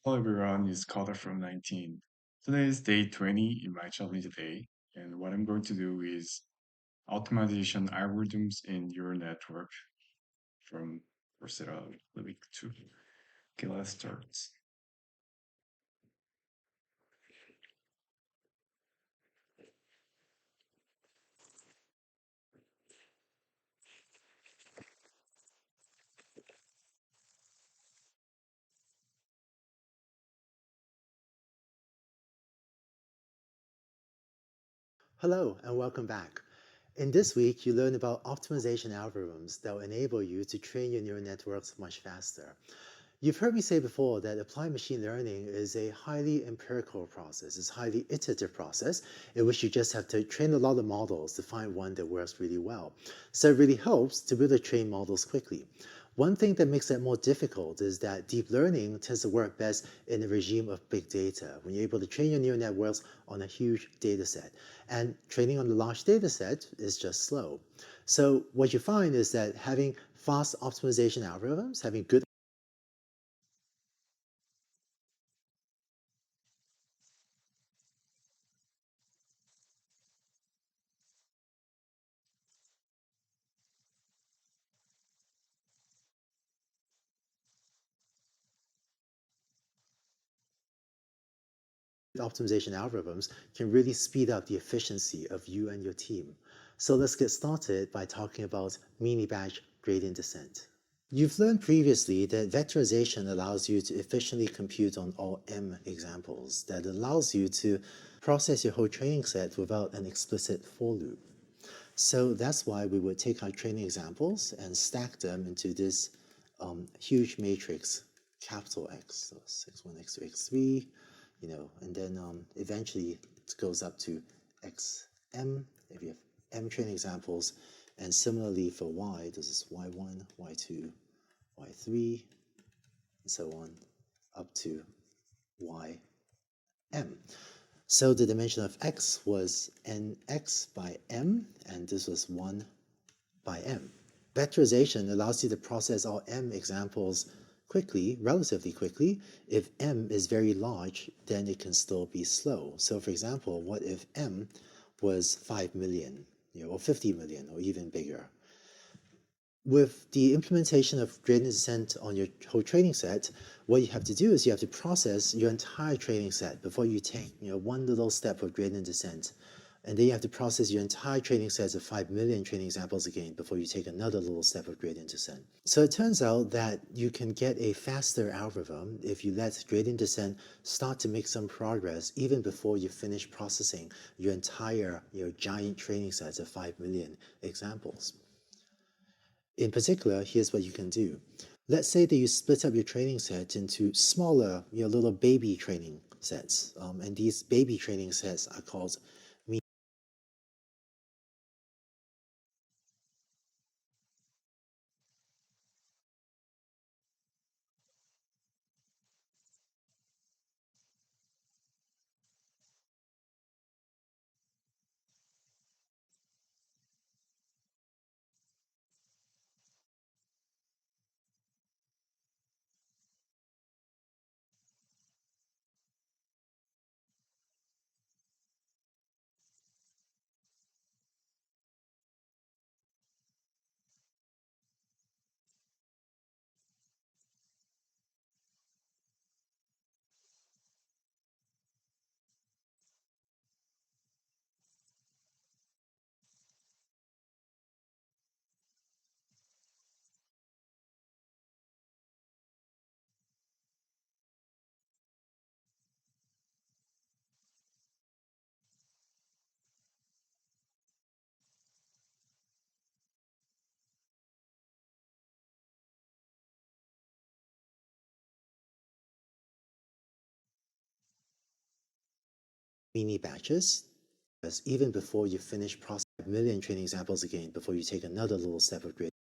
Hello everyone, it's Carter from 19. Today is day 20 in my challenge today, and what I'm going to do is optimization algorithms in neural network from Coursera week 2. Okay, let's start. Hello and welcome back. In this week, you learn about optimization algorithms that will enable you to train your neural networks much faster. You've heard me say before that applied machine learning is a highly empirical process, it's a highly iterative process in which you just have to train a lot of models to find one that works really well. So it really helps to be able to train models quickly. One thing that makes that more difficult is that deep learning tends to work best in a regime of big data, when you're able to train your neural networks on a huge data set. And training on a large data set is just slow. So what you find is that having fast optimization algorithms, having good optimization algorithms can really speed up the efficiency of you and your team. So let's get started by talking about mini batch gradient descent. You've learned previously that vectorization allows you to efficiently compute on all m examples, that allows you to process your whole training set without an explicit for loop. So that's why we would take our training examples and stack them into this huge matrix, capital X, so x1, x2, x3, and then eventually it goes up to xm if you have m training examples, and similarly for y, this is y1, y2, y3, and so on up to ym. So the dimension of x was nx by m, and this was 1 by m. Vectorization allows you to process all m examples quickly, relatively quickly. If m is very large, then it can still be slow. So for example, what if m was 5 million, or 50 million, or even bigger? With the implementation of gradient descent on your whole training set, what you have to do is you have to process your entire training set before you take one little step of gradient descent. And then you have to process your entire training sets of 5 million training examples again before you take another little step of gradient descent. So it turns out that you can get a faster algorithm if you let gradient descent start to make some progress even before you finish processing your entire giant training sets of 5 million examples. In particular, here's what you can do. Let's say that you split up your training set into smaller, little baby training sets. And these baby training sets are called mini batches. Even before you finish processing a million training examples again, before you take another little step of gradient.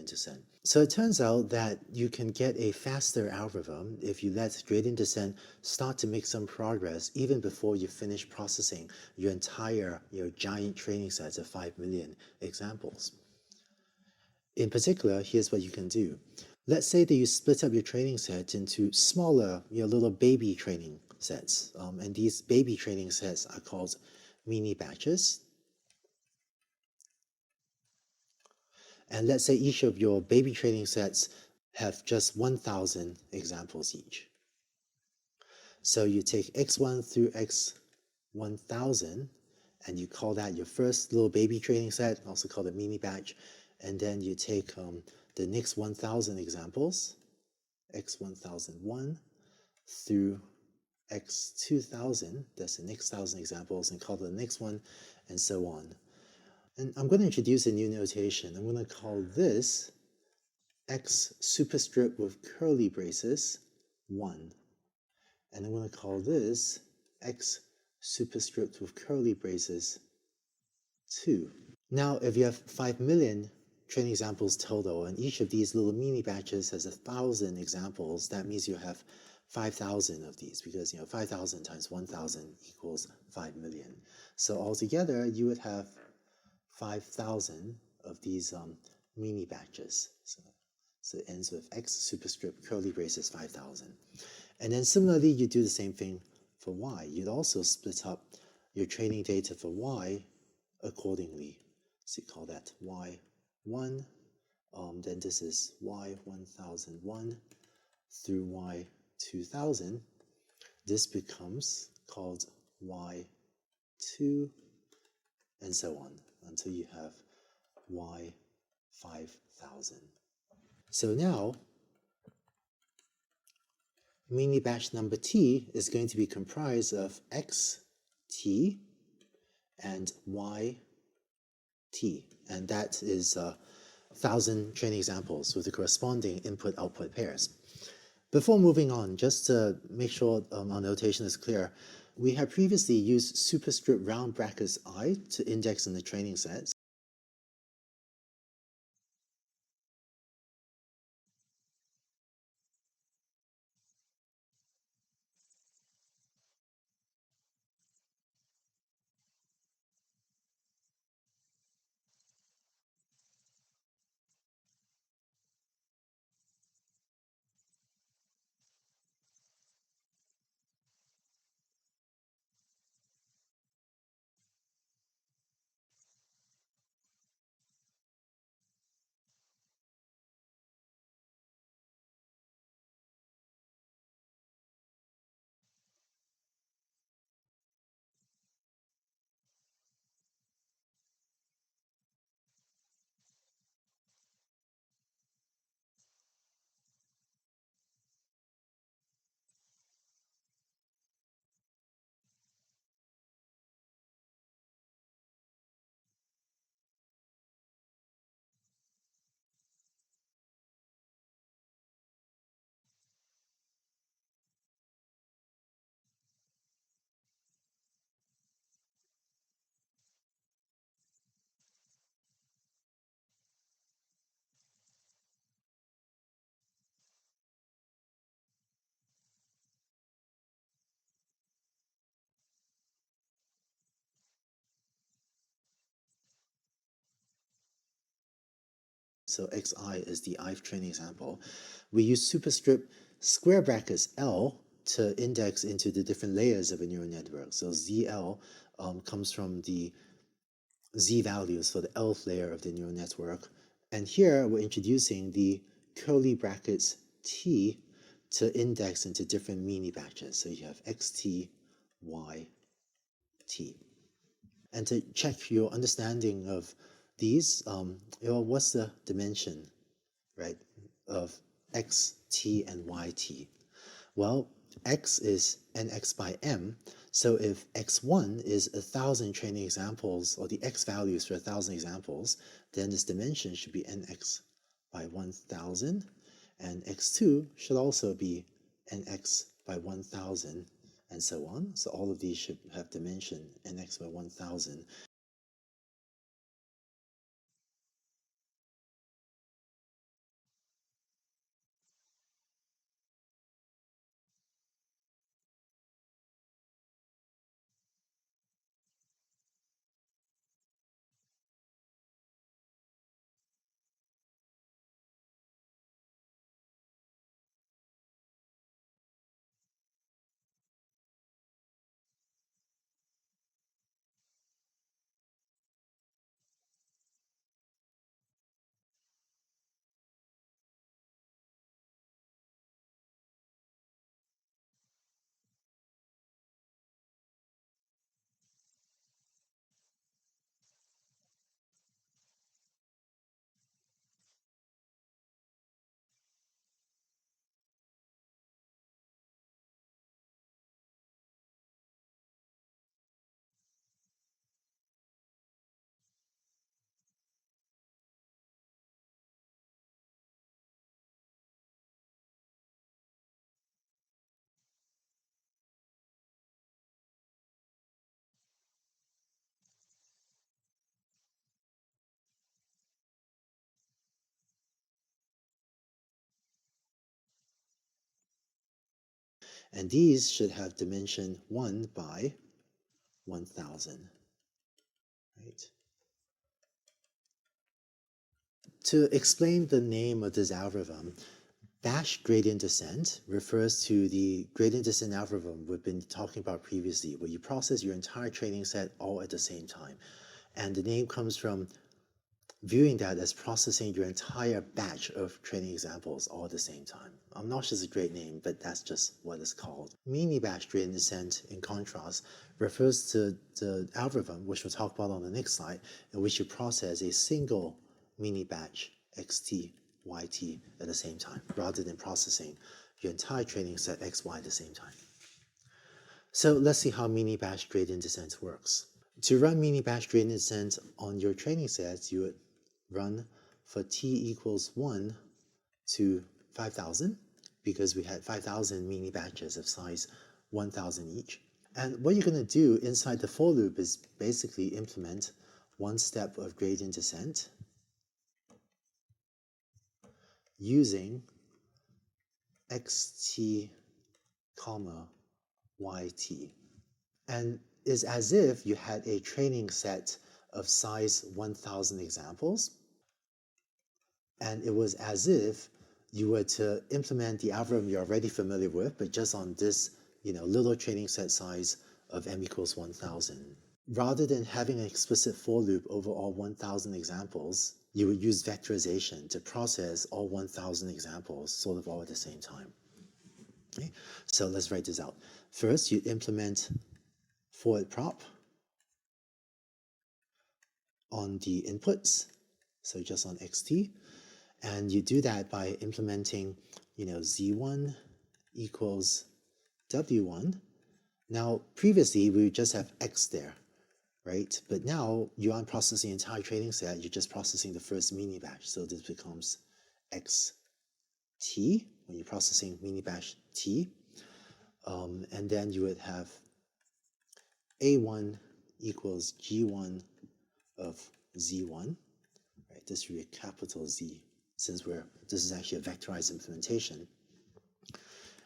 descent. So it turns out that you can get a faster algorithm if you let gradient descent start to make some progress even before you finish processing your entire giant training set of 5 million examples. In particular, here's what you can do. Let's say that you split up your training set into smaller, little baby training sets. And these baby training sets are called mini batches. And let's say each of your baby training sets have just 1,000 examples each. So you take x1 through x1000, and you call that your first little baby training set, also called a mini batch. And then you take the next 1,000 examples, x1001 through x2000, that's the next 1,000 examples, and call the next one, and so on. And I'm going to introduce a new notation. I'm going to call this x superscript with curly braces 1. And I'm going to call this x superscript with curly braces 2. Now, if you have 5 million training examples total, and each of these little mini batches has 1,000 examples, that means you have 5,000 of these, because 5,000 times 1,000 equals 5 million. So altogether, you would have 5,000 of these mini batches. So it ends with x superscript curly braces 5,000. And then similarly, you do the same thing for y. You'd also split up your training data for y accordingly. So you call that y1. Then this is y1001 through y2000. This becomes called y2, and so on, until you have y5000. So now, mini batch number t is going to be comprised of xt and yt, and that is 1,000 training examples with the corresponding input-output pairs. Before moving on, just to make sure our notation is clear, we have previously used superscript round brackets I to index in the training sets. So xi is the ith training example. We use superscript square brackets L to index into the different layers of a neural network. So ZL comes from the Z values for the Lth layer of the neural network. And here we're introducing the curly brackets T to index into different mini batches. So you have xt, y, t. And to check your understanding of these, what's the dimension, right, of x, t, and yt? Well, x is nx by m, so if x1 is 1,000 training examples, or the x values for 1,000 examples, then this dimension should be nx by 1,000, and x2 should also be nx by 1,000, and so on. So all of these should have dimension nx by 1,000. And these should have dimension 1 by 1000, right? To explain the name of this algorithm, Bash gradient descent refers to the gradient descent algorithm we've been talking about previously, where you process your entire training set all at the same time. And the name comes from viewing that as processing your entire batch of training examples all at the same time. I'm not sure it's a great name, but that's just what it's called. Mini batch gradient descent, in contrast, refers to the algorithm, which we'll talk about on the next slide, in which you process a single mini batch xt, yt at the same time, rather than processing your entire training set xy at the same time. So let's see how mini batch gradient descent works. To run mini batch gradient descent on your training sets, you would run for t equals 1 to 5,000, because we had 5,000 mini batches of size 1,000 each. And what you're going to do inside the for loop is basically implement one step of gradient descent using xt comma yt. And it's as if you had a training set of size 1,000 examples, and it was as if you were to implement the algorithm you're already familiar with, but just on this, little training set size of m equals 1,000. Rather than having an explicit for loop over all 1,000 examples, you would use vectorization to process all 1,000 examples sort of all at the same time. Okay? So let's write this out. First, you implement forward prop on the inputs, so just on xt, and you do that by implementing, z1 equals w1. Now, previously, we would just have x there, right? But now you aren't processing the entire training set, you're just processing the first mini batch. So this becomes xt when you're processing mini batch t. And then you would have a1 equals g1 of z1, right? This would be a capital Z, since this is actually a vectorized implementation,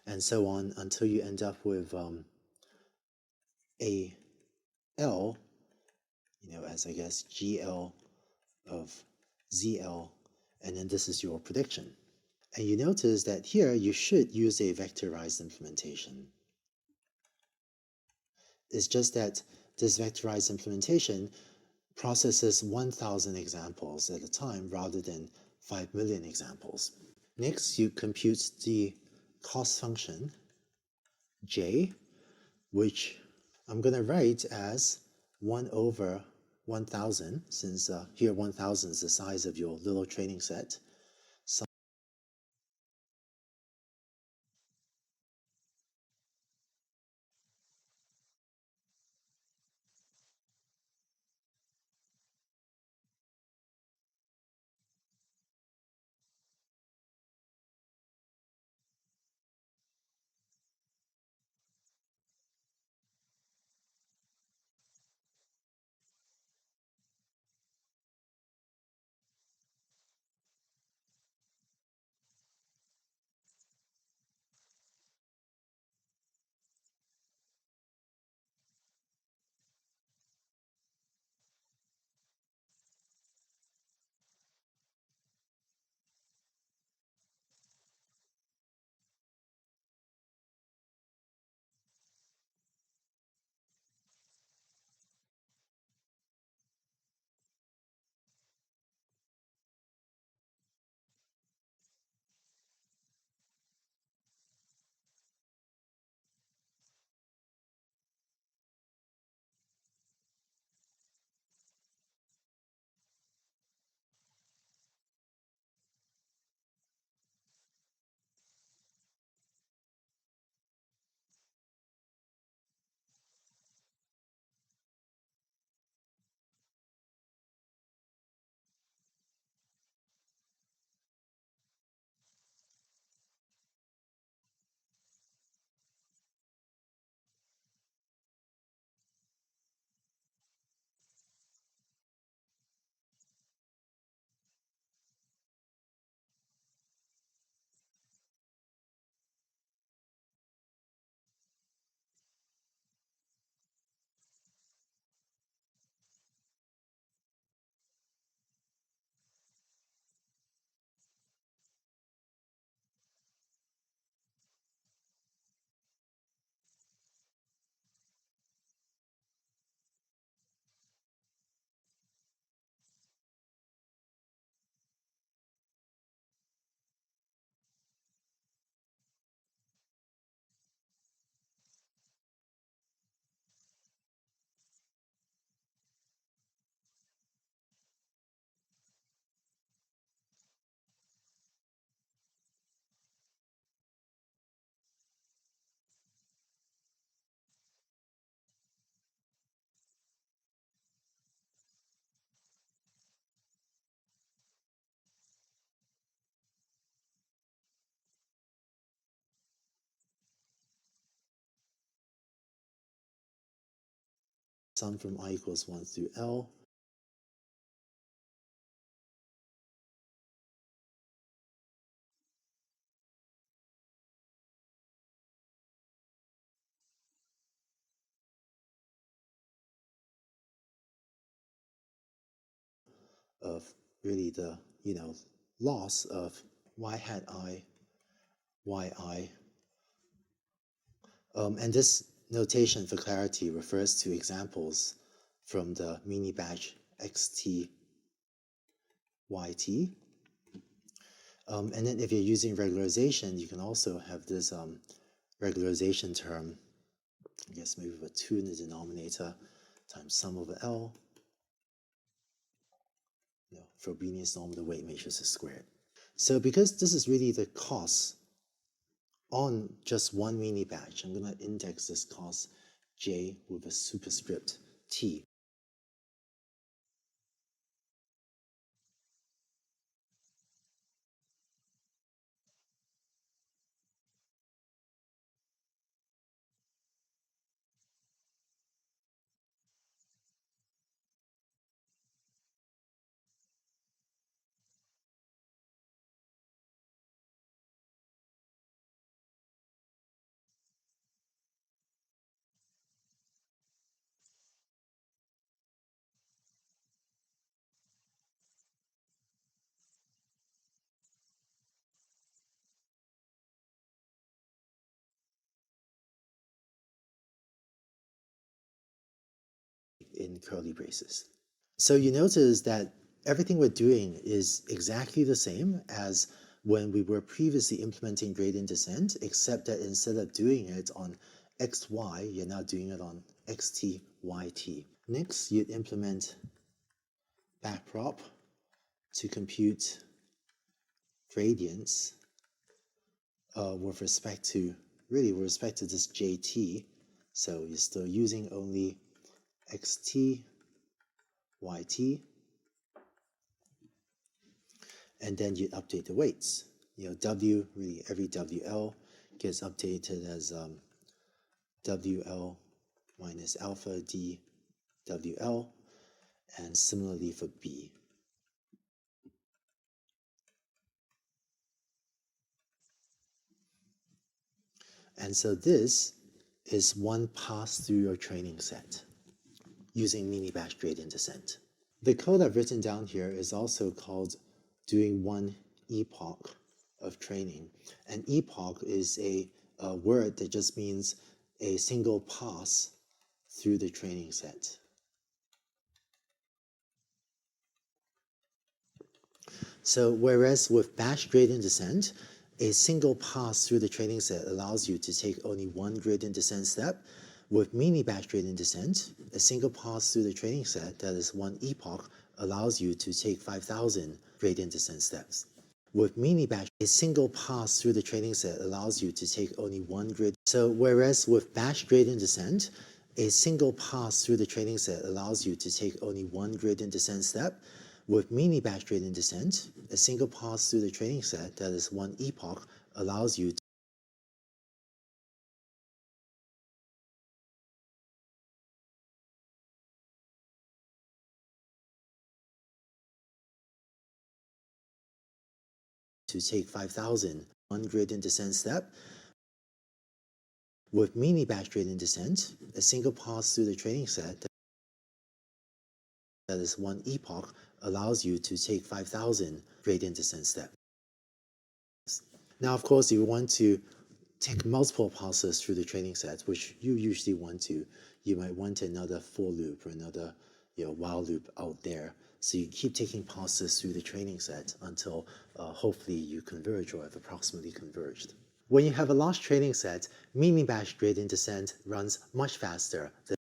and so on until you end up with a L, as I guess GL of ZL, and then this is your prediction. And you notice that here you should use a vectorized implementation. It's just that this vectorized implementation processes 1,000 examples at a time rather than 5 million examples. Next, you compute the cost function j, which I'm going to write as 1 over 1,000, since here 1,000 is the size of your little training set. So sum from I equals 1 through L of really the, loss of y hat I, yi. And this notation for clarity refers to examples from the mini batch xt, yt. And then if you're using regularization, you can also have this regularization term, I guess maybe with a 2 in the denominator, times sum over L, Frobenius norm of the weight matrices squared. So because this is really the cost on just one mini batch, I'm going to index this cost j with a superscript t. In curly braces. So you notice that everything we're doing is exactly the same as when we were previously implementing gradient descent, except that instead of doing it on xy, you're now doing it on xt, yt. Next, you'd implement backprop to compute gradients with respect to, with respect to this jt. So you're still using only xt, yt, and then you update the weights. W, really every WL gets updated as WL minus alpha D WL, and similarly for B. And so this is one pass through your training set using mini batch gradient descent. The code I've written down here is also called doing one epoch of training. An epoch is a word that just means a single pass through the training set. So whereas with batch gradient descent, a single pass through the training set allows you to take only one gradient descent step. With mini batch gradient descent, a single pass through the training set, that is one epoch, allows you to take 5,000 gradient descent steps. With mini batch, a single pass through the training set allows you to take only one gradient. So whereas with batch gradient descent, a single pass through the training set allows you to take only one gradient descent step. With mini batch gradient descent, a single pass through the training set, that is one epoch, allows you to take 5,000 one gradient descent step. With mini batch gradient descent, a single pass through the training set, that is one epoch, allows you to take 5,000 gradient descent steps. Now, of course, if you want to take multiple passes through the training set, which you usually want to, you might want another for loop or another while loop out there. So you keep taking passes through the training set until hopefully you converge or have approximately converged. When you have a large training set, mini batch gradient descent runs much faster than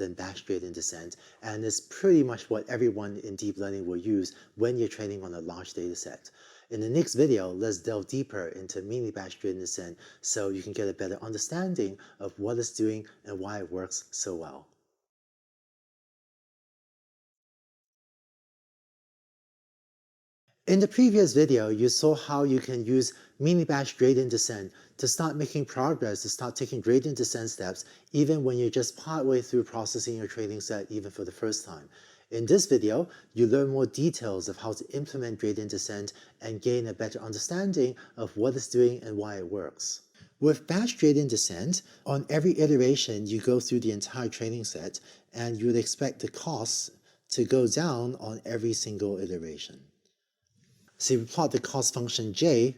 than batch gradient descent, and it's pretty much what everyone in deep learning will use when you're training on a large data set. In the next video, let's delve deeper into mini batch gradient descent so you can get a better understanding of what it's doing and why it works so well. In the previous video, you saw how you can use mini-batch gradient descent to start making progress, to start taking gradient descent steps, even when you're just partway through processing your training set, even for the first time. In this video, you learn more details of how to implement gradient descent and gain a better understanding of what it's doing and why it works. With batch gradient descent, on every iteration, you go through the entire training set, and you would expect the costs to go down on every single iteration. So if we plot the cost function j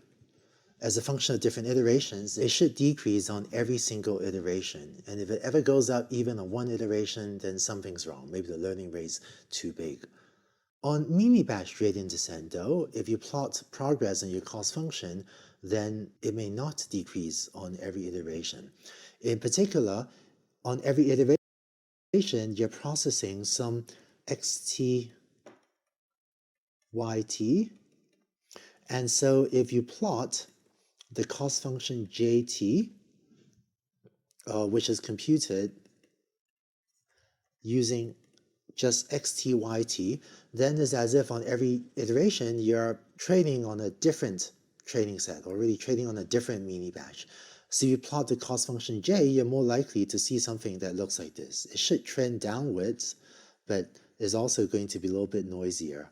as a function of different iterations, it should decrease on every single iteration. And if it ever goes up even on one iteration, then something's wrong. Maybe the learning rate's too big. On mini-batch gradient descent, though, if you plot progress on your cost function, then it may not decrease on every iteration. In particular, on every iteration, you're processing some xt, yt, and so if you plot the cost function jt, which is computed using just xtyt, then it's as if on every iteration you're training on a different training set, or really training on a different mini batch. So you plot the cost function j, you're more likely to see something that looks like this. It should trend downwards, but it's also going to be a little bit noisier.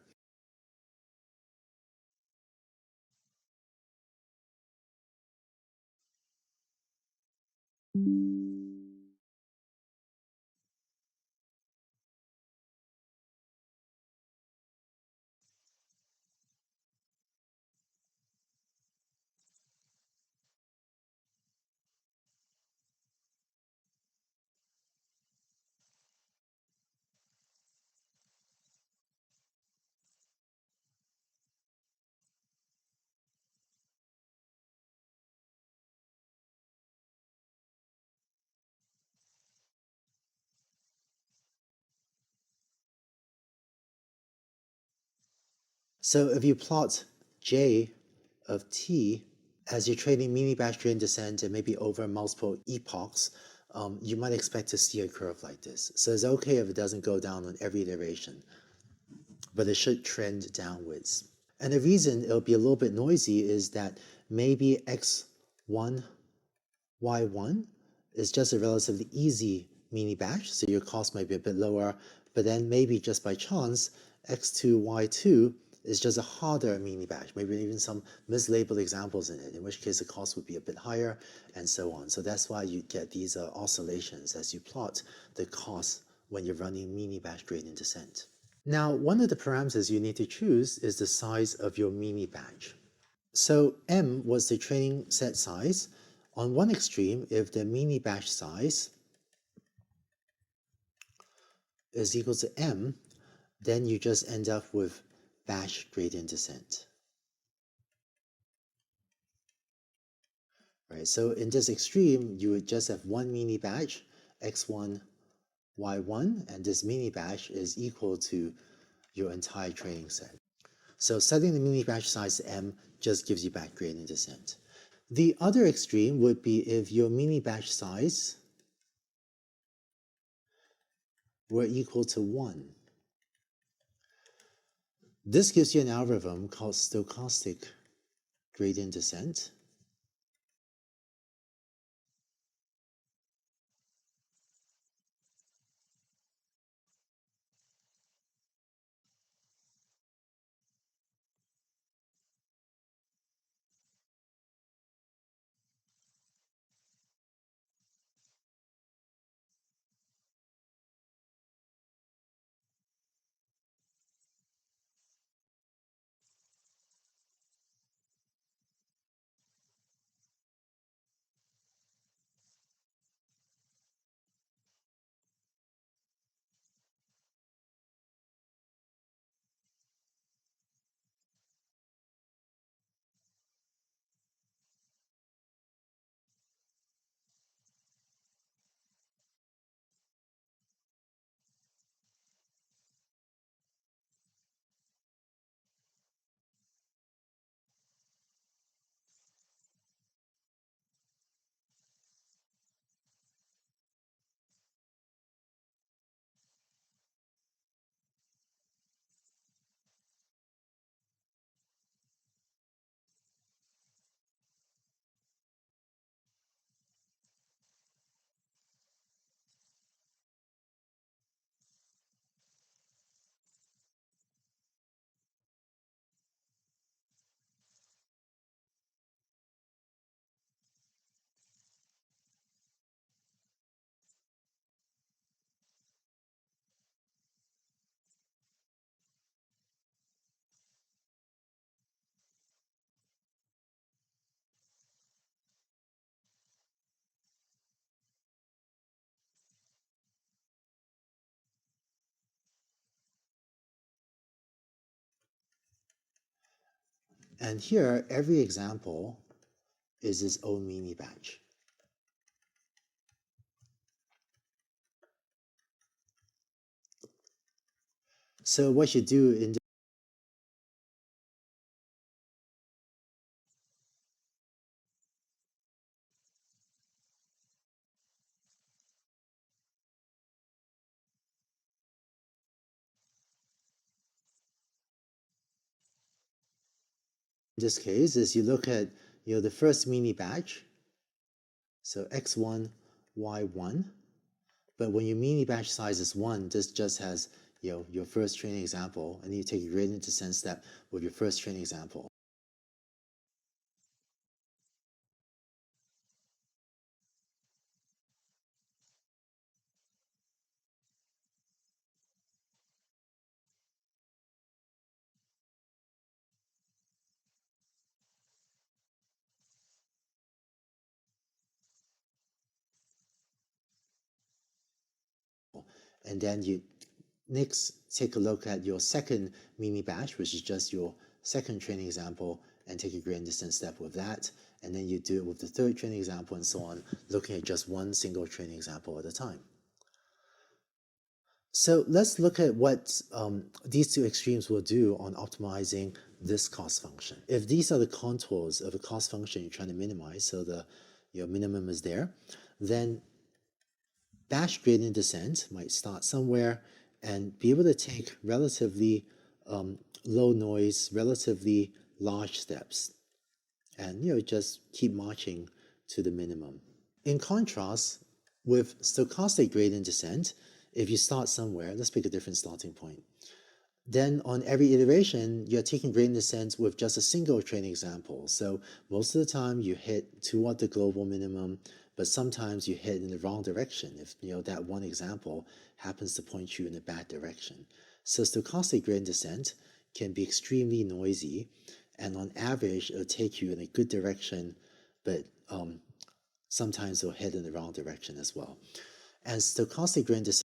So if you plot j of t as you're training mini batch gradient descent and maybe over multiple epochs, you might expect to see a curve like this. So it's okay if it doesn't go down on every iteration, but it should trend downwards. And the reason it'll be a little bit noisy is that maybe x1, y1 is just a relatively easy mini batch, so your cost might be a bit lower, but then maybe just by chance, x2, y2 is just a harder mini batch, maybe even some mislabeled examples in it, in which case the cost would be a bit higher, and so on. So that's why you get these oscillations as you plot the cost when you're running mini batch gradient descent. Now, one of the parameters you need to choose is the size of your mini batch. So m was the training set size. On one extreme, if the mini batch size is equal to m, then you just end up with batch gradient descent. Right, so in this extreme, you would just have one mini batch, x1, y1, and this mini batch is equal to your entire training set. So setting the mini batch size to m just gives you batch gradient descent. The other extreme would be if your mini batch size were equal to 1. This gives you an algorithm called stochastic gradient descent. And here, every example is its own mini batch. So what you do in this case is you look at the first mini batch, so x1, y1. But when your mini batch size is 1, this just has your first training example, and you take a gradient descent step with your first training example. And then you next take a look at your second mini batch, which is just your second training example, and take a gradient descent step with that. And then you do it with the third training example and so on, looking at just one single training example at a time. So let's look at what these two extremes will do on optimizing this cost function. If these are the contours of a cost function you're trying to minimize, so your minimum is there, then batch gradient descent might start somewhere and be able to take relatively low noise, relatively large steps, and just keep marching to the minimum. In contrast, with stochastic gradient descent, if you start somewhere, let's pick a different starting point. Then on every iteration, you're taking gradient descent with just a single training example. So most of the time you hit toward the global minimum, but sometimes you hit in the wrong direction if that one example happens to point you in a bad direction. So stochastic gradient descent can be extremely noisy, and on average, it'll take you in a good direction, but sometimes it'll head in the wrong direction as well. And stochastic gradient descent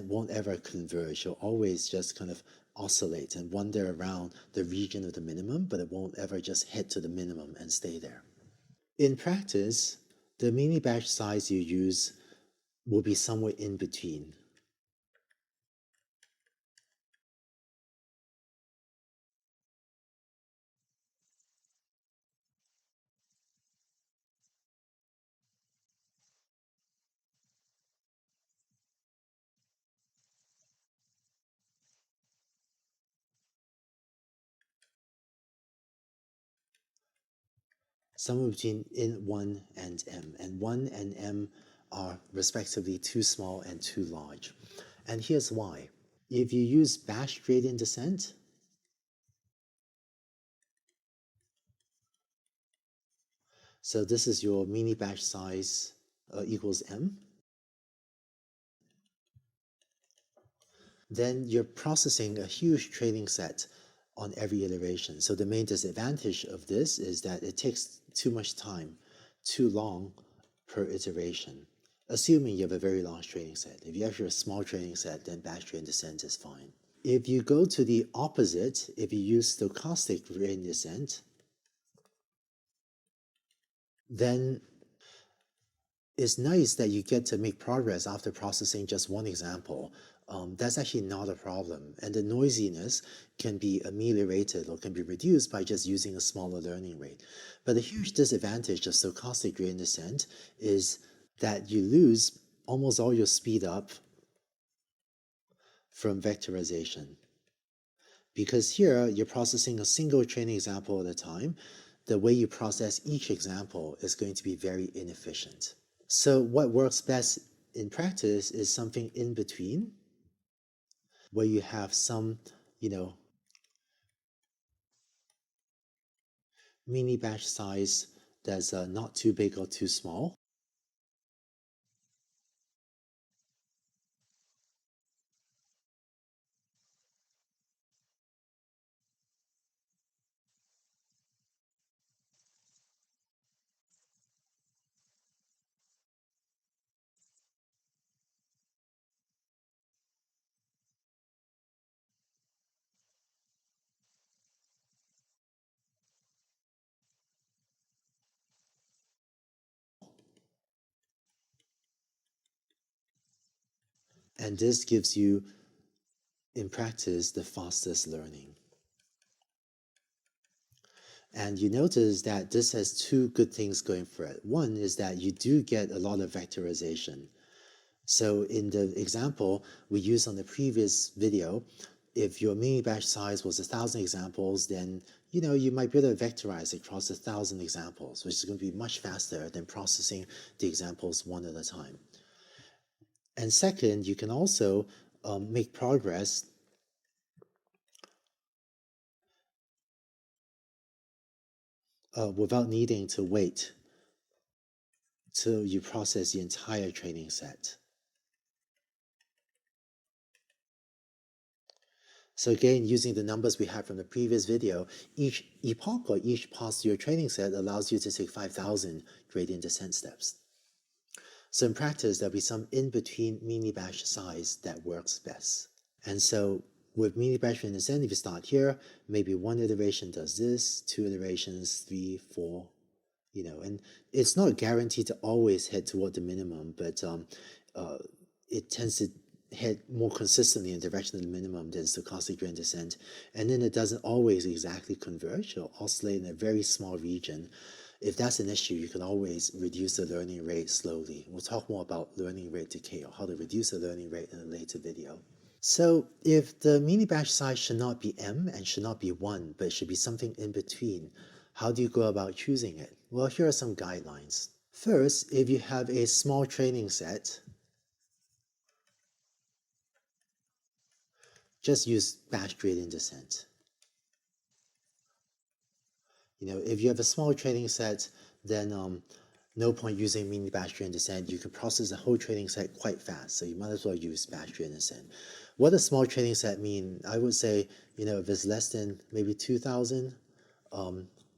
won't ever converge. You'll always just kind of oscillate and wander around the region of the minimum, but it won't ever just hit to the minimum and stay there. In practice, the mini batch size you use will be somewhere in between. Somewhere between in 1 and m, and 1 and m are respectively too small and too large. And here's why. If you use batch gradient descent, so this is your mini batch size equals m, then you're processing a huge training set on every iteration. So the main disadvantage of this is that it takes too much time, too long per iteration, assuming you have a very large training set. If you have a small training set, then batch gradient descent is fine. If you go to the opposite, if you use stochastic gradient descent, then it's nice that you get to make progress after processing just one example that's actually not a problem. And the noisiness can be ameliorated or can be reduced by just using a smaller learning rate. But the huge disadvantage of stochastic gradient descent is that you lose almost all your speed up from vectorization. Because here you're processing a single training example at a time, the way you process each example is going to be very inefficient. So what works best in practice is something in between, where you have some, you know, mini batch size that's not too big or too small. And this gives you, in practice, the fastest learning. And you notice that this has two good things going for it. One is that you do get a lot of vectorization. So in the example we used on the previous video, if your mini batch size was 1,000 examples, then you might be able to vectorize across 1,000 examples, which is going to be much faster than processing the examples one at a time. And second, you can also make progress without needing to wait till you process the entire training set. So again, using the numbers we had from the previous video, each epoch or each pass to your training set allows you to take 5,000 gradient descent steps. So in practice, there'll be some in-between mini batch size that works best. And so with mini batch gradient descent, if you start here, maybe one iteration does this, two iterations, three, four, and it's not guaranteed to always head toward the minimum, but it tends to head more consistently in the direction of the minimum than stochastic gradient descent. And then it doesn't always exactly converge. It'll oscillate in a very small region. If that's an issue, you can always reduce the learning rate slowly. We'll talk more about learning rate decay or how to reduce the learning rate in a later video. So if the mini batch size should not be m and should not be 1, but it should be something in between, how do you go about choosing it? Well, here are some guidelines. First, if you have a small training set, just use batch gradient descent. If you have a small training set, then no point using mini batch gradient descent. You can process the whole training set quite fast, so you might as well use batch gradient descent. What does small training set mean? I would say, if it's less than maybe 2,000,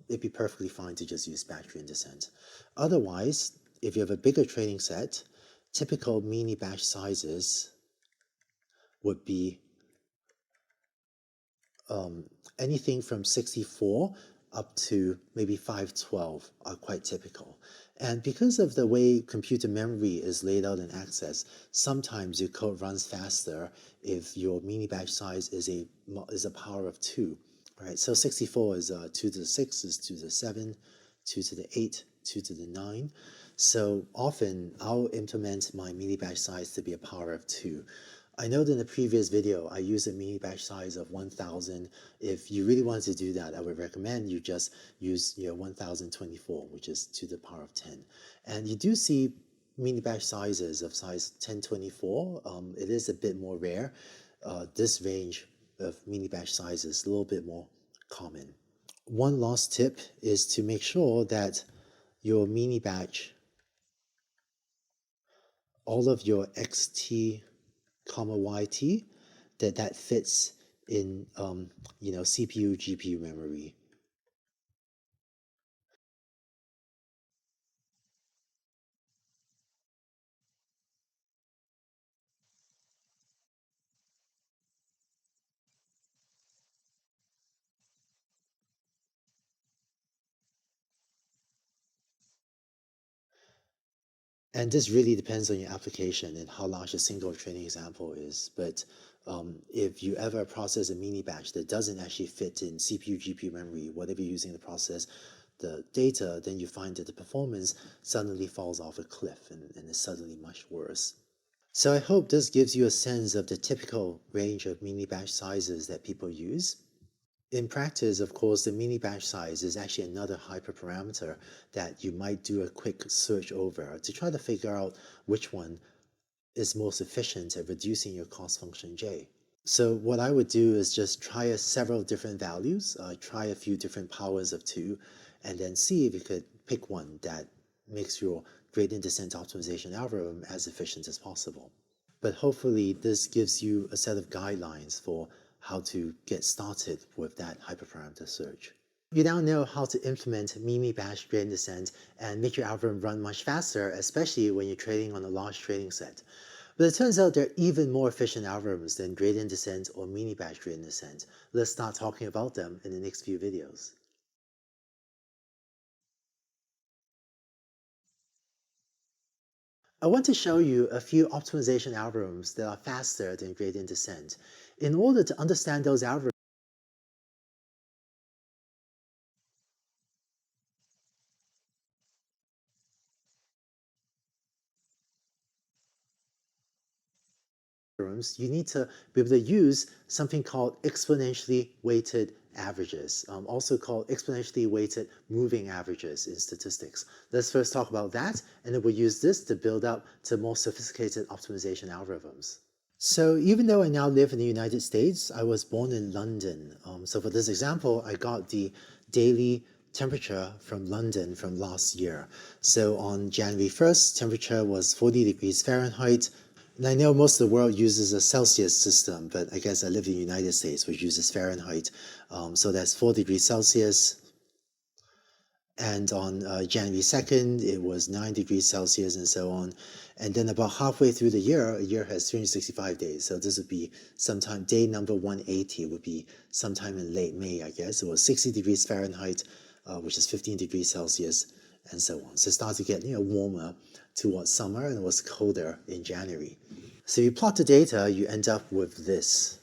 it'd be perfectly fine to just use batch gradient descent. Otherwise, if you have a bigger training set, typical mini batch sizes would be anything from 64 up to maybe 512 are quite typical. And because of the way computer memory is laid out and accessed, sometimes your code runs faster if your mini batch size is a power of 2. Right? So 64 is 2 to the 6 is 2 to the 7, 2 to the 8, 2 to the 9. So often I'll implement my mini batch size to be a power of 2. I know that in the previous video, I used a mini batch size of 1,000. If you really wanted to do that, I would recommend you just use 1,024, which is to the power of 10. And you do see mini batch sizes of size 1024. It is a bit more rare. This range of mini batch size is a little bit more common. One last tip is to make sure that your mini batch, all of your xt comma yt, that fits in CPU GPU memory. And this really depends on your application and how large a single training example is. But if you ever process a mini batch that doesn't actually fit in CPU, GPU memory, whatever you're using to process the data, then you find that the performance suddenly falls off a cliff and is suddenly much worse. So I hope this gives you a sense of the typical range of mini batch sizes that people use. In practice, of course, the mini batch size is actually another hyperparameter that you might do a quick search over to try to figure out which one is most efficient at reducing your cost function j. So what I would do is just try several different values, try a few different powers of 2, and then see if you could pick one that makes your gradient descent optimization algorithm as efficient as possible. But hopefully this gives you a set of guidelines for how to get started with that hyperparameter search. You now know how to implement mini batch gradient descent and make your algorithm run much faster, especially when you're trading on a large trading set. But it turns out there are even more efficient algorithms than gradient descent or mini batch gradient descent. Let's start talking about them in the next few videos. I want to show you a few optimization algorithms that are faster than gradient descent. In order to understand those algorithms, you need to be able to use something called exponentially weighted averages, also called exponentially weighted moving averages in statistics. Let's first talk about that, and then we'll use this to build up to more sophisticated optimization algorithms. So even though I now live in the United States, I was born in London. So for this example, I got the daily temperature from London from last year. So on January 1st, temperature was 40 degrees Fahrenheit. And I know most of the world uses a Celsius system, but I guess I live in the United States, which uses Fahrenheit. So that's 4 degrees Celsius. And on January 2nd, it was 9 degrees Celsius and so on. And then about halfway through the year, a year has 365 days. So this would be sometime, day number 180 would be sometime in late May, I guess. It was 60 degrees Fahrenheit, which is 15 degrees Celsius, and so on. So it started to get warmer towards summer, and it was colder in January. So you plot the data, you end up with this,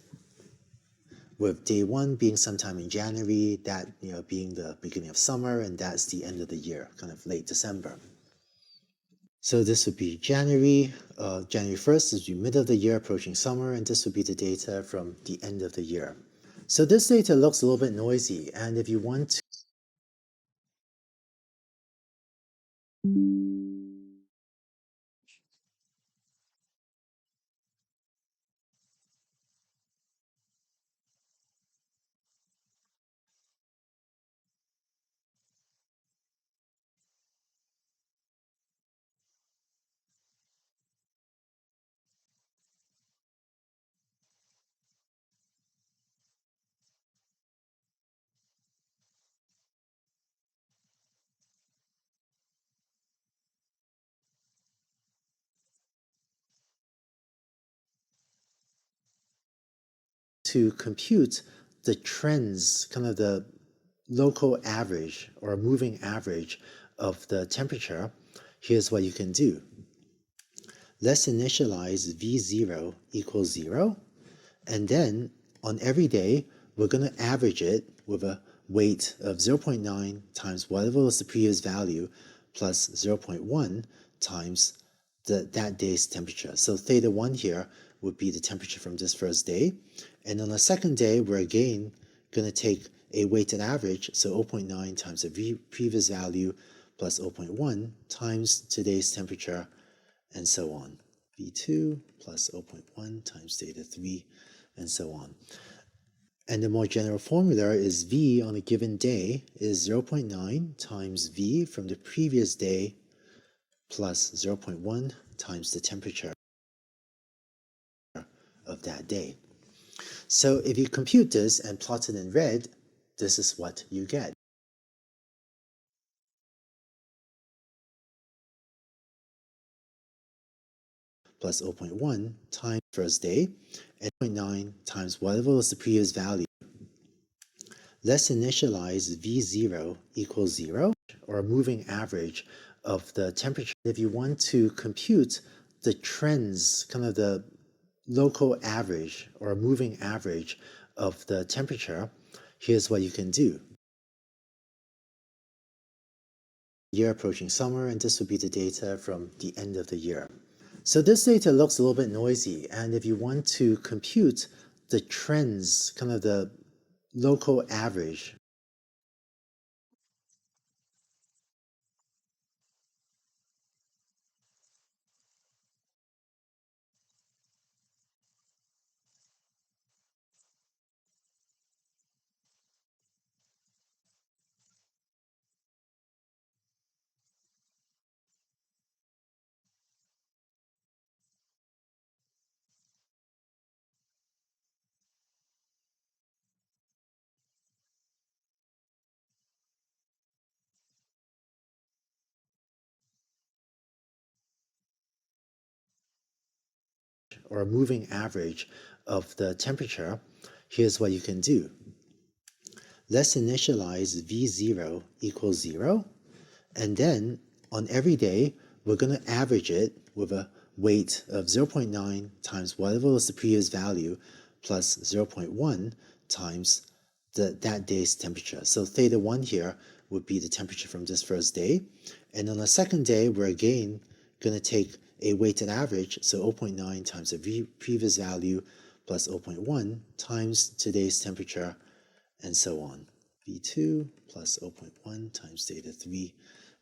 with day 1 being sometime in January, that being the beginning of summer, and that's the end of the year, kind of late December. So this would be January. January 1st is the middle of the year, approaching summer, and this would be the data from the end of the year. So this data looks a little bit noisy, and if you want to compute the trends, kind of the local average or moving average of the temperature, here's what you can do. Let's initialize V0 equals 0, and then on every day, we're going to average it with a weight of 0.9 times whatever was the previous value plus 0.1 times that day's temperature. So theta 1 here would be the temperature from this first day. And on the second day, we're again going to take a weighted average, so 0.9 times the previous value plus 0.1 times today's temperature, and so on. V2 plus 0.1 times theta 3, and so on. And the more general formula is V on a given day is 0.9 times V from the previous day plus 0.1 times the temperature of that day. So if you compute this and plot it in red, this is what you get. Plus 0.1 times first day and 0.9 times whatever was the previous value. Let's initialize V0 equals 0, or a moving average of the temperature. If you want to compute the trends, kind of the local average or moving average of the temperature, here's what you can do. Year approaching summer, and this would be the data from the end of the year. So this data looks a little bit noisy, and if you want to compute the trends, kind of the local average, or a moving average of the temperature, here's what you can do. Let's initialize V0 equals 0, and then on every day, we're going to average it with a weight of 0.9 times whatever was the previous value plus 0.1 times that day's temperature. So theta 1 here would be the temperature from this first day. And on the second day, we're again going to take a weighted average, so 0.9 times the previous value plus 0.1 times today's temperature, and so on. V2 plus 0.1 times theta 3,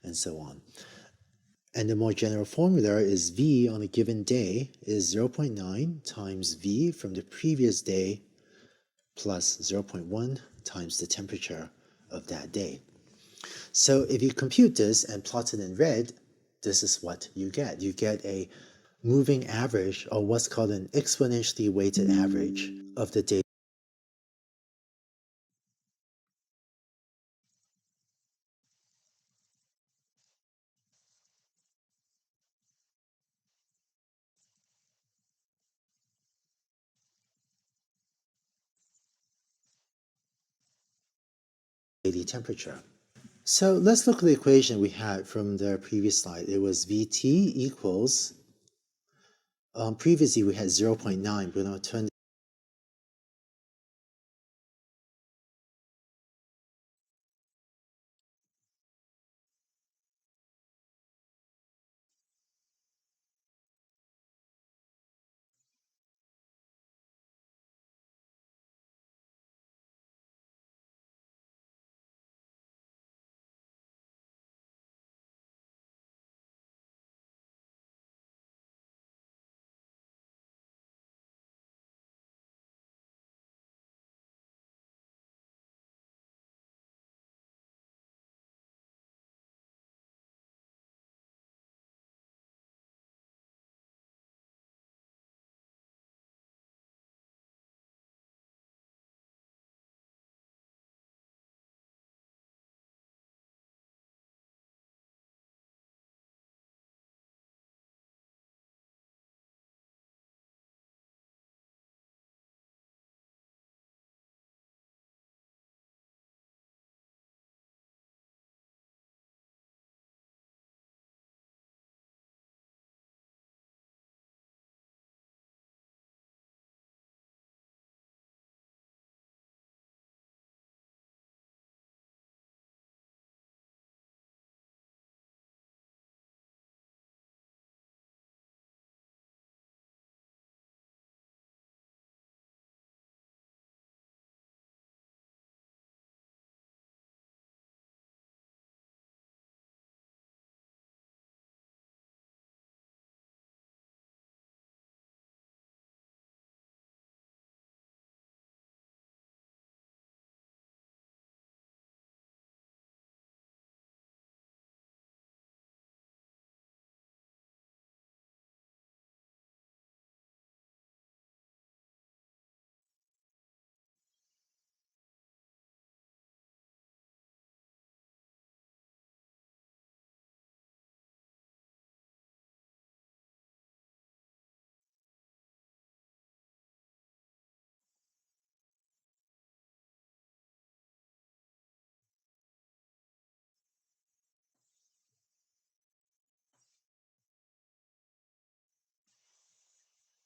and so on. And the more general formula is V on a given day is 0.9 times V from the previous day plus 0.1 times the temperature of that day. So if you compute this and plot it in red, this is what you get. You get a moving average, or what's called an exponentially weighted average of the daily temperature. So let's look at the equation we had from the previous slide. It was Vt equals, previously we had 0.9, but now turn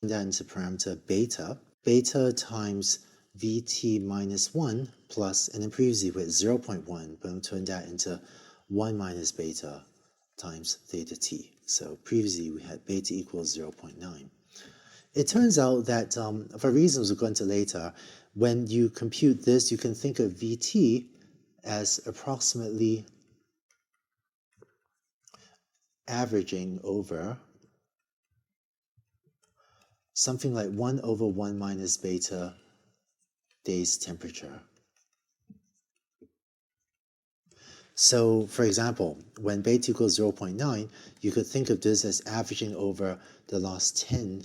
that into parameter beta. Beta times vt minus 1 plus, and then previously we had 0.1, but I'm turning that into 1 minus beta times theta t. So previously we had beta equals 0.9. It turns out that for reasons we'll go into later, when you compute this, you can think of Vt as approximately averaging over something like 1 over 1 minus beta days temperature. So, for example, when beta equals 0.9, you could think of this as averaging over the last 10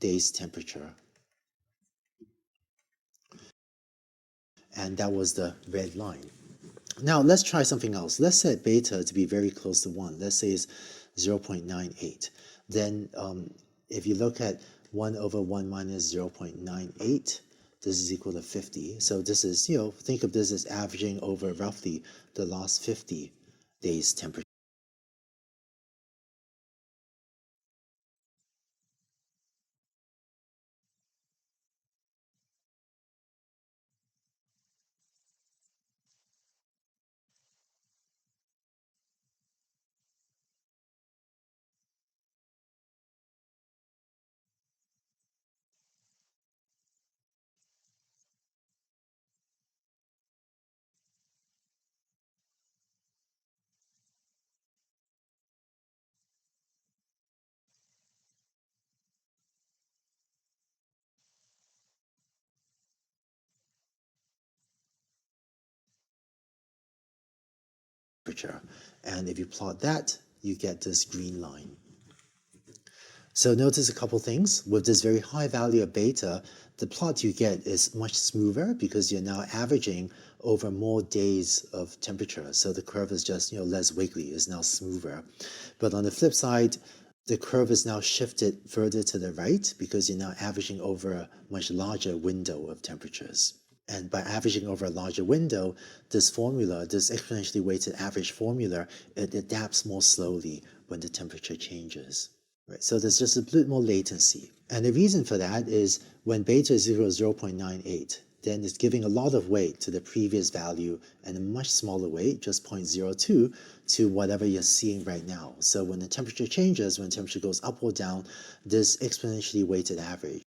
days temperature. And that was the red line. Now let's try something else. Let's set beta to be very close to 1. Let's say it's 0.98. Then if you look at 1 over 1 minus 0.98, this is equal to 50. So this is, think of this as averaging over roughly the last 50 days temperature. And if you plot that, you get this green line. So notice a couple things. With this very high value of beta, the plot you get is much smoother because you're now averaging over more days of temperature. So the curve is just less wiggly, is now smoother. But on the flip side, the curve is now shifted further to the right because you're now averaging over a much larger window of temperatures. And by averaging over a larger window, this formula, this exponentially weighted average formula, it adapts more slowly when the temperature changes. Right, so there's just a bit more latency. And the reason for that is when beta is equal to 0.98, then it's giving a lot of weight to the previous value and a much smaller weight, just 0.02, to whatever you're seeing right now. So when the temperature changes, when the temperature goes up or down, this exponentially weighted average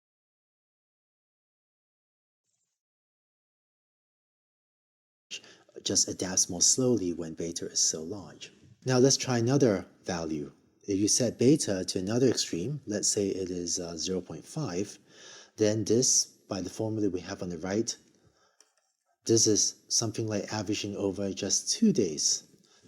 just adapts more slowly when beta is so large. Now let's try another value. If you set beta to another extreme, let's say it is 0.5, then this, by the formula we have on the right, this is something like averaging over just 2 days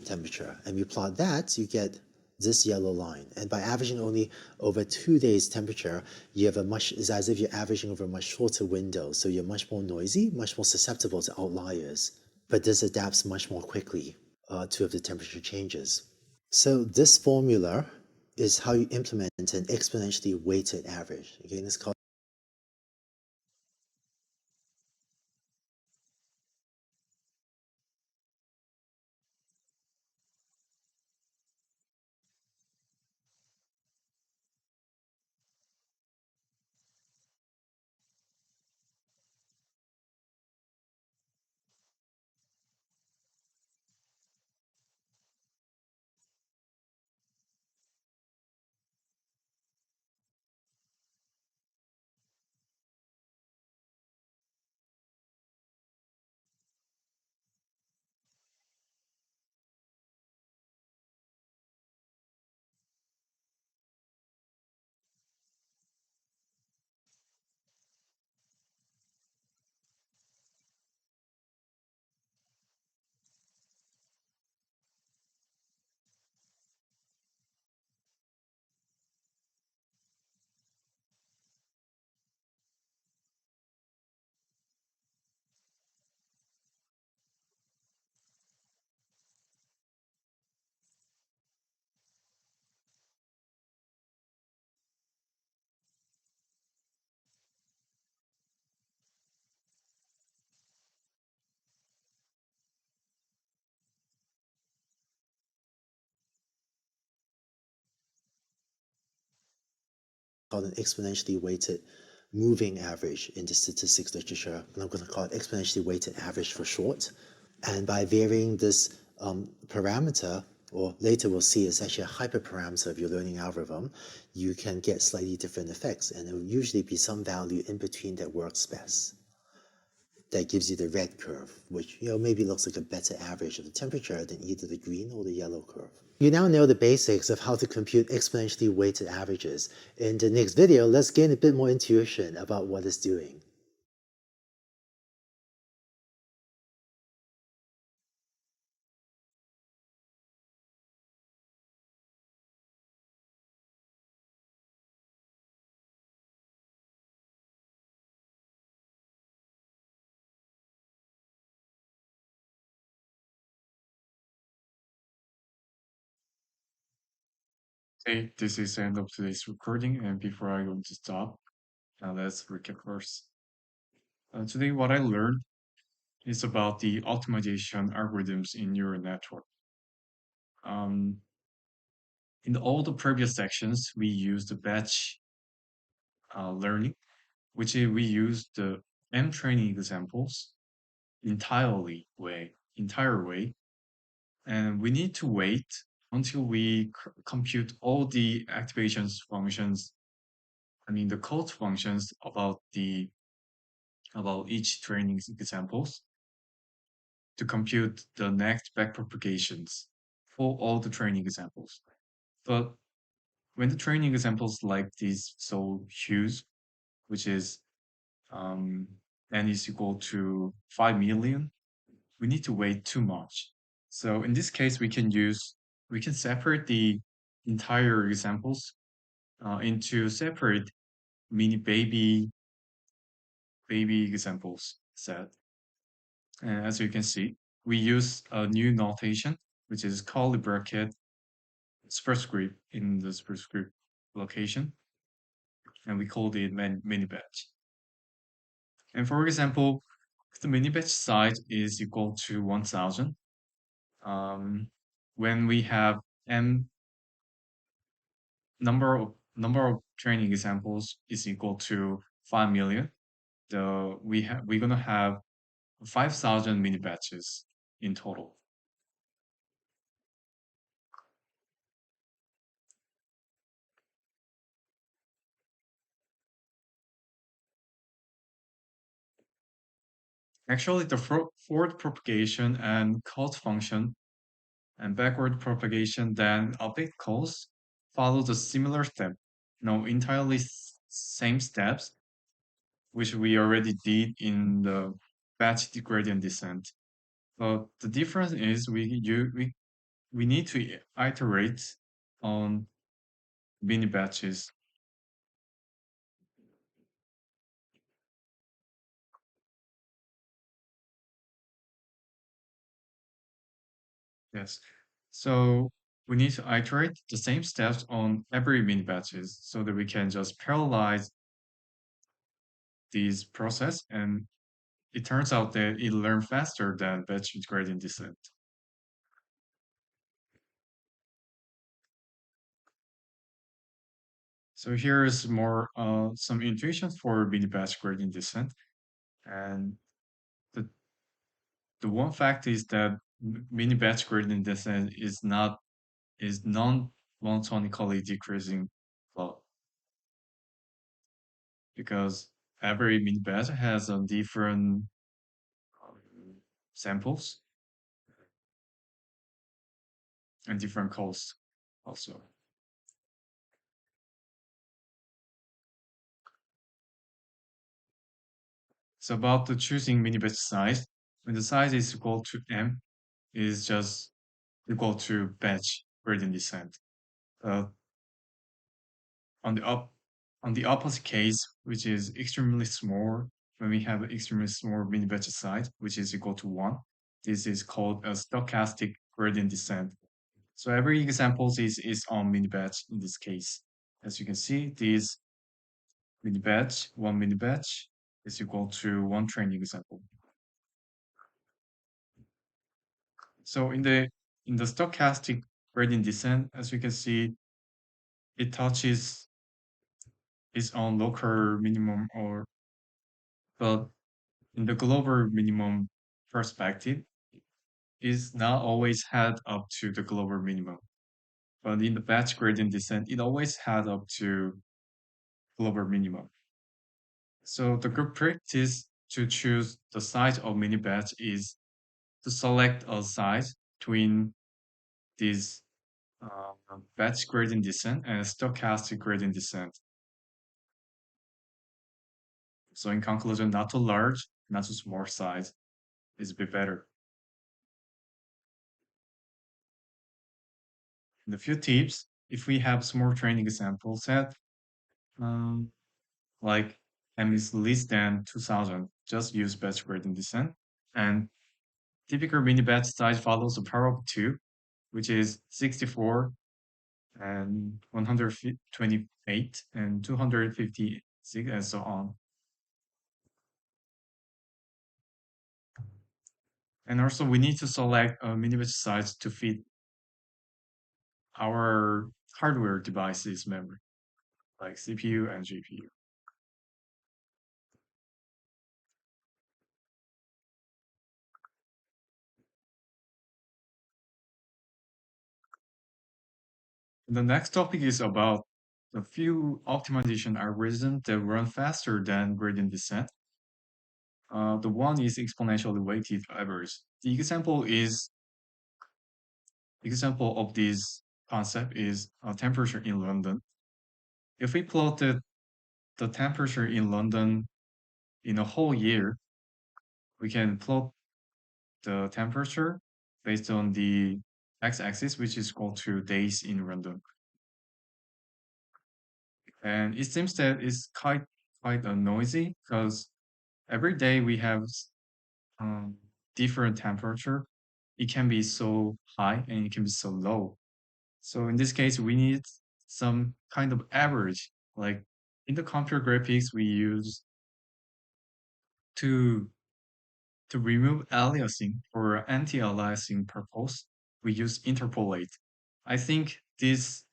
temperature. And we plot that, you get this yellow line. And by averaging only over 2 days temperature, you have it's as if you're averaging over a much shorter window. So you're much more noisy, much more susceptible to outliers. But this adapts much more quickly to if the temperature changes. So this formula is how you implement an exponentially weighted average. Again, it's called called an exponentially weighted moving average in the statistics literature, and I'm going to call it exponentially weighted average for short. And by varying this parameter, or later we'll see it's actually a hyperparameter of your learning algorithm, you can get slightly different effects, and there will usually be some value in between that works best. That gives you the red curve, which maybe looks like a better average of the temperature than either the green or the yellow curve. You now know the basics of how to compute exponentially weighted averages. In the next video, let's gain a bit more intuition about what it's doing. Hey, this is the end of today's recording, and before I go to stop, let's recap first. Today, what I learned is about the optimization algorithms in neural network. Um, in all the previous sections, we used the batch learning, which is we use the M training examples entire way, and we need to wait until we compute all the activations functions. I mean the code functions about each training examples to compute the next backpropagations for all the training examples. But when the training examples like these so huge, which is um, n is equal to 5 million, we need to wait too much. So in this case, we can separate the entire examples into separate mini baby examples set. And as you can see, we use a new notation, which is curly bracket superscript in the superscript location, and we called it mini batch. And for example, if the mini batch size is equal to 1000, um, when we have n number of training examples is equal to 5 million, we're gonna have 5,000 mini batches in total. Actually, the forward propagation and call function and backward propagation, then update calls follow the similar step, no entirely same steps, which we already did in the batch gradient descent. But the difference is we need to iterate on mini batches. Yes. So we need to iterate the same steps on every mini batches so that we can just parallelize these process, and it turns out that it learns faster than batch gradient descent. So here is more some intuition for mini batch gradient descent. And the the one fact is that mini batch gradient descent is non-monotonically decreasing flow, because every mini batch has a different samples and different costs also. So about the choosing mini batch size, when the size is equal to m, is just equal to batch gradient descent. Uh, on the up on the opposite case, which is extremely small, when we have extremely small mini batch size, which is equal to 1, this is called a stochastic gradient descent. So every example is on mini batch in this case. As you can see, this one mini batch is equal to one training example. So in the stochastic gradient descent, as you can see, it touches its own local minimum, or but in the global minimum perspective, is not always head up to the global minimum. But in the batch gradient descent, it always head up to global minimum. So the good practice to choose the size of mini batch is to select a size between this batch gradient descent and stochastic gradient descent. So in conclusion, not too large, not too small size is a bit better. And a few tips, if we have small training example set, um, like m is less than 2000, just use batch gradient descent. And typical mini batch size follows the power of 2, which is 64 and 128 and 256 and so on. And also we need to select a mini batch size to fit our hardware devices memory, like CPU and GPU. And the next topic is about a few optimization algorithms that run faster than gradient descent. The one is exponentially weighted average. The example of this concept is temperature in London. If we plotted the temperature in London in a whole year, we can plot the temperature based on the x-axis, which is equal to days in London. And it seems that it's quite noisy because every day we have um, different temperature. It can be so high and it can be so low. So in this case, we need some kind of average. Like in the computer graphics, we use to to remove aliasing for anti-aliasing purpose, we use interpolate. I think this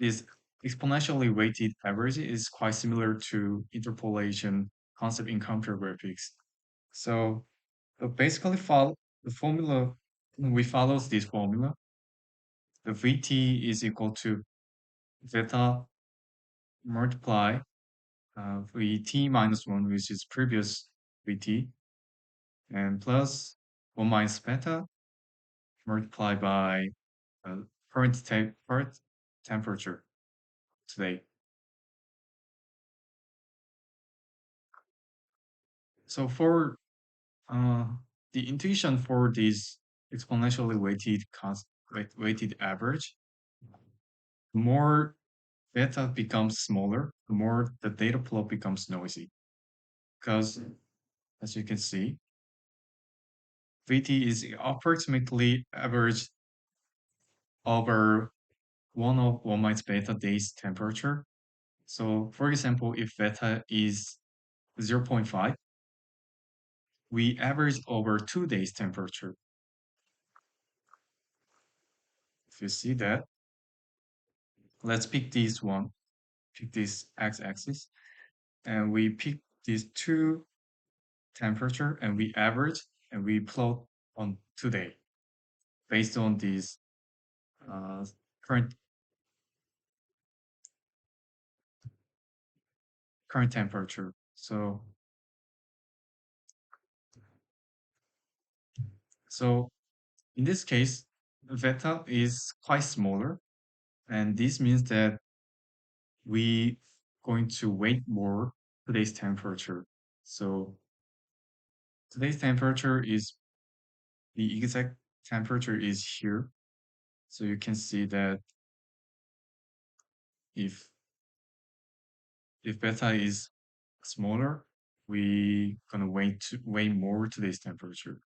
exponentially weighted average is quite similar to interpolation concept in computer graphics. So basically follow the formula we follows this formula. The Vt is equal to zeta multiply Vt minus 1, which is previous Vt, and plus 1 minus beta multiplied by uh, current temperature today. So for uh, the intuition for this exponentially weighted average, the more beta becomes smaller, the more the data plot becomes noisy. Because as you can see, VT is approximately average over one of 1 minus beta days temperature. So for example, if beta is 0.5, we average over 2 days temperature. If you see that, let's pick this one, pick this x-axis, and we pick these two temperature and we average and we plot on today based on this uh, current current temperature. So in this case, beta is quite smaller, and this means that we going to wait more today's temperature. So today's temperature is the exact temperature is here. So you can see that if beta is smaller, we gonna way more today's temperature.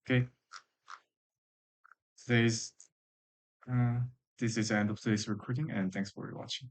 Okay, today's uh, this is the end of today's recording, and thanks for watching.